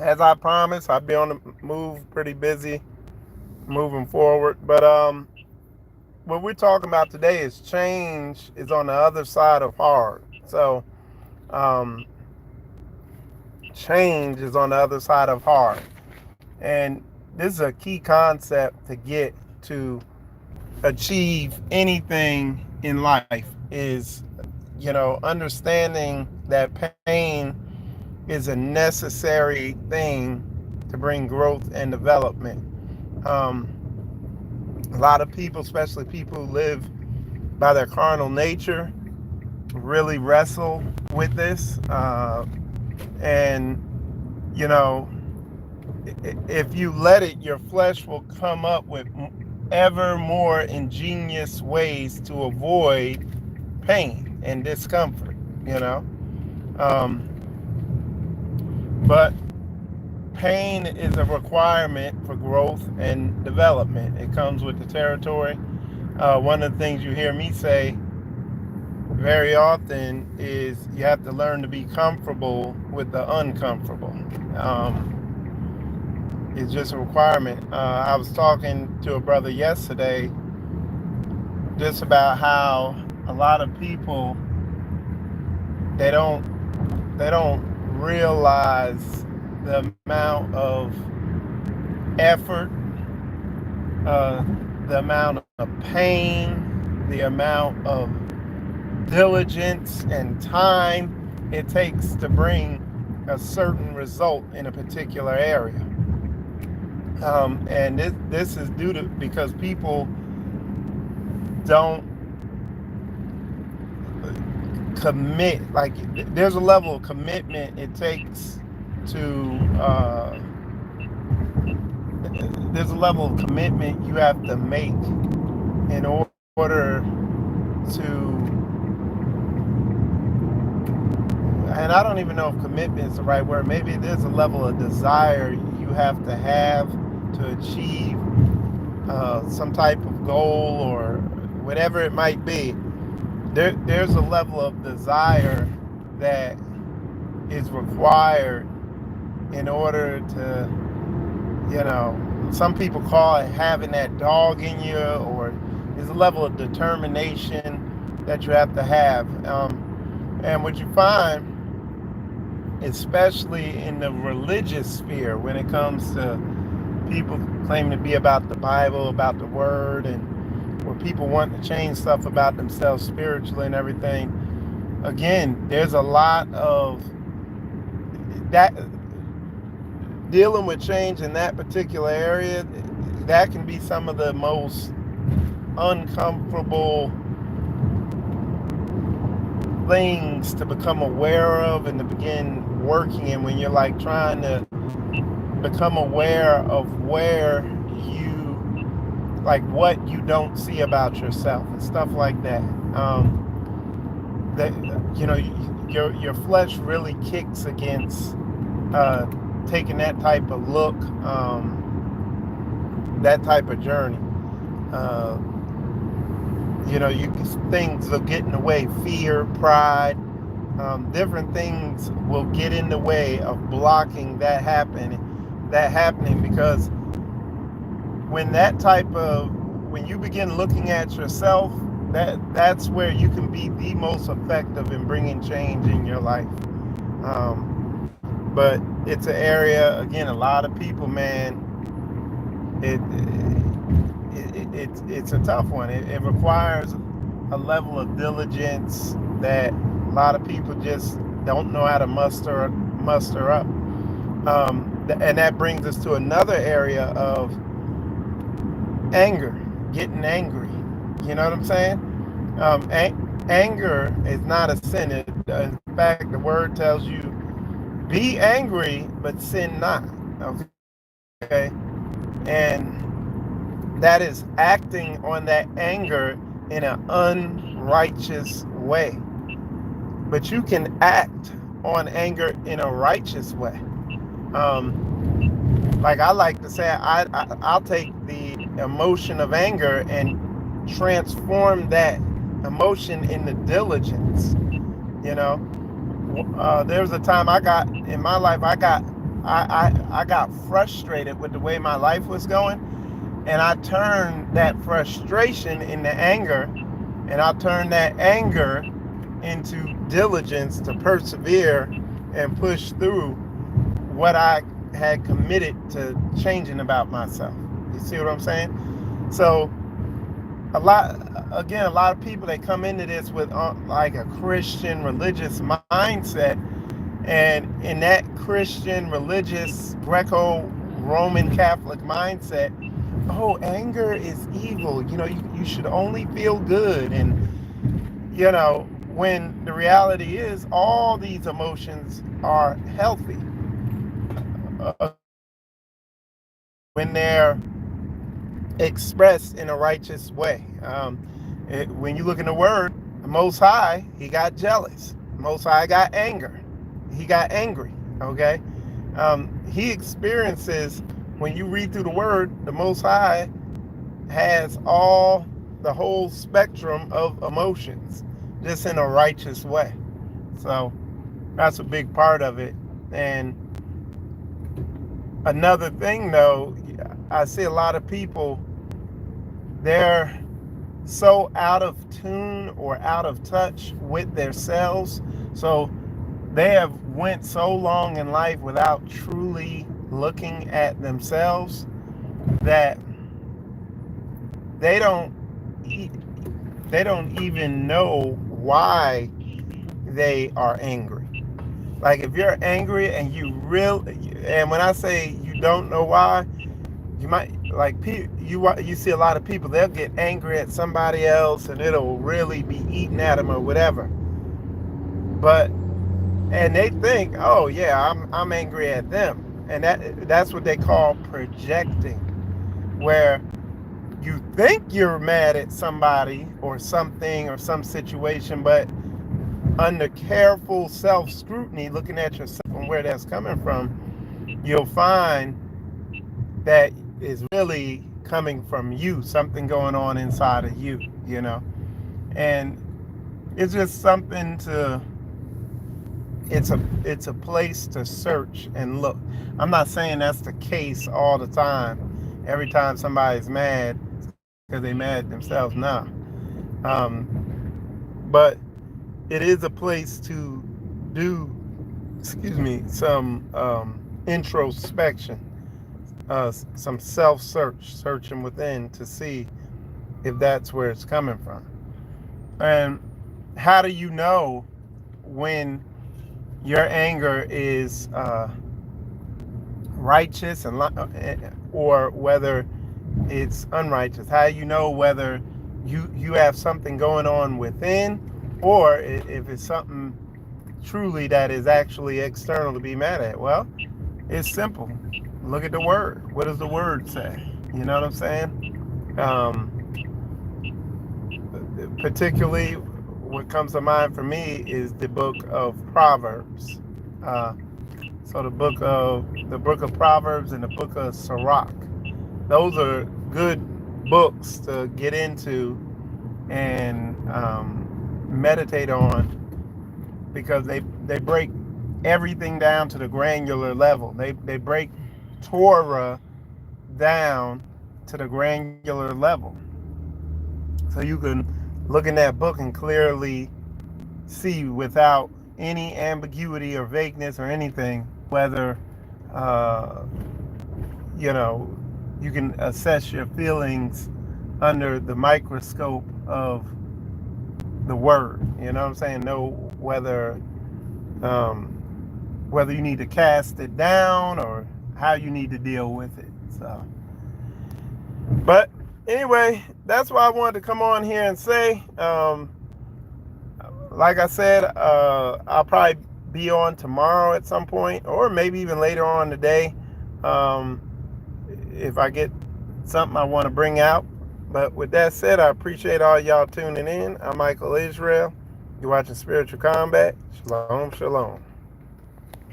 As I promised, I'll be on the move, pretty busy moving forward. But what we're talking about today is change is on the other side of hard. So um, change is on the other side of hard, and this is a key concept to get to achieve anything in life. Is understanding that pain is a necessary thing to bring growth and development. Um, a lot of people, especially people who live by their carnal nature, really wrestle with this. And, you know, if you let it, your flesh will come up with ever more ingenious ways to avoid pain and discomfort, you know. Um, but pain is a requirement for growth and development. It comes with the territory. One of the things you hear me say very often is you have to learn to be comfortable with the uncomfortable. It's just a requirement. I was talking to a brother yesterday just about how a lot of people they don't they don't realize the amount of effort, uh, the amount of pain, the amount of diligence and time it takes to bring a certain result in a particular area. And this is due to because people don't commit. Like there's a level of commitment it takes to. There's a level of commitment you have to make in order to. And I don't even know if commitment is the right word. Maybe there's a level of desire you have to achieve some type of goal or whatever it might be. There's a level of desire that is required in order to, some people call it having that dog in you, or there's a level of determination that you have to have. And what you find, especially in the religious sphere, when it comes to people claiming to be about the Bible, about the Word, and where people want to change stuff about themselves spiritually and everything. Again, there's a lot of that dealing with change in that particular area. That can be some of the most uncomfortable things to become aware of and to begin working in when you're like trying to become aware of where you like what you don't see about yourself and stuff like that. That your flesh really kicks against taking that type of look, that type of journey. Uh, things will get in the way. Fear, pride, different things will get in the way of blocking that happening because when you begin looking at yourself, that's where you can be the most effective in bringing change in your life. But it's an area, again, a lot of people, man, it, it's a tough one. It requires a level of diligence that a lot of people just don't know how to muster up. And that brings us to another area of anger, getting angry. You know what I'm saying? Anger is not a sin. In fact, the word tells you, be angry, but sin not. Okay? And that is acting on that anger in an unrighteous way. But you can act on anger in a righteous way. Like I like to say, I'll take the emotion of anger and transform that emotion into diligence. You know, there was a time I got in my life, I got I got frustrated with the way my life was going, and I turned that frustration into anger, and I turned that anger into diligence to persevere and push through what I had committed to changing about myself. You see what I'm saying? So a lot of people, they come into this with like a Christian religious mindset, and in that Christian religious Greco-Roman Catholic mindset, oh, anger is evil, you should only feel good. And when the reality is all these emotions are healthy uh, when they're expressed in a righteous way. When you look in the Word, the Most High, he got jealous. The Most High got anger. He got angry. Okay, he experiences, when you read through the Word, the Most High has the whole spectrum of emotions, just in a righteous way. So that's a big part of it. And another thing, though, I see a lot of people, they're so out of tune or out of touch with themselves. So they have went so long in life without truly looking at themselves that they don't even know why they are angry. Like, if you're angry and and when I say you don't know why, you might, like, you see a lot of people, they'll get angry at somebody else and it'll really be eating at them or whatever. But and they think, oh yeah, I'm angry at them, and that's what they call projecting, where you think you're mad at somebody or something or some situation, but under careful self-scrutiny, looking at yourself and where that's coming from, you'll find that is really coming from you, something going on inside of you, and it's just something to, it's a place to search and look. I'm not saying that's the case all the time. Every time somebody's mad, because they mad at themselves, nah. But it is a place to do, some introspection, some self-search, searching within to see if that's where it's coming from. And how do you know when your anger is righteous or whether it's unrighteous? How do you know whether you have something going on within, or if it's something truly that is actually external to be mad at? Well, it's simple. Look at the Word. What does the Word say? You know what I'm saying? Particularly, what comes to mind for me is the book of Proverbs. So the book of Proverbs and the book of Sirach. Those are good books to get into and meditate on, because they break everything down to the granular level. They break Torah down to the granular level. So you can look in that book and clearly see, without any ambiguity or vagueness or anything, whether you can assess your feelings under the microscope of the Word. You know what I'm saying? Know whether you need to cast it down or how you need to deal with it. So, but anyway, that's why I wanted to come on here and say, like I said, I'll probably be on tomorrow at some point, or maybe even later on today, if I get something I want to bring out. But with that said, I appreciate all y'all tuning in. I'm Michael Israel. You're watching Spiritual Combat. Shalom, shalom.